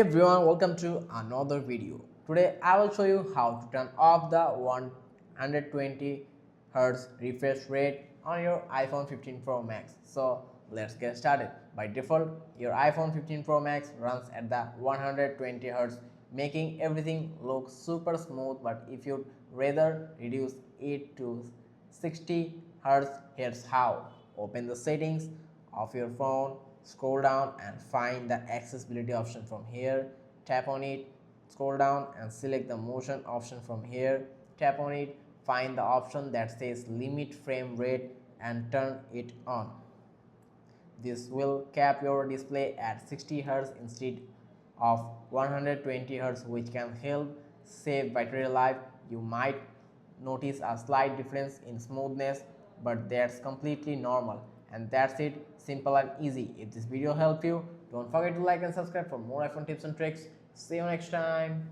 Everyone, welcome to another video. Today I will show you how to turn off the 120 Hz refresh rate on your iPhone 15 Pro Max. So let's get started. By default, your iPhone 15 Pro Max runs at the 120 Hz, making everything look super smooth. But if you'd rather reduce it to 60 Hz, here's how. Open the settings of your phone, scroll down and find the accessibility option from here, tap on it, scroll down and select the motion option from here, tap on it, find the option that says limit frame rate and turn it on. This will cap your display at 60 Hz instead of 120 Hz, which can help save battery life. You might notice a slight difference in smoothness, but that's completely normal. And that's it, simple and easy. If this video helped you, don't forget to like and subscribe for more iPhone tips and tricks. See you next time.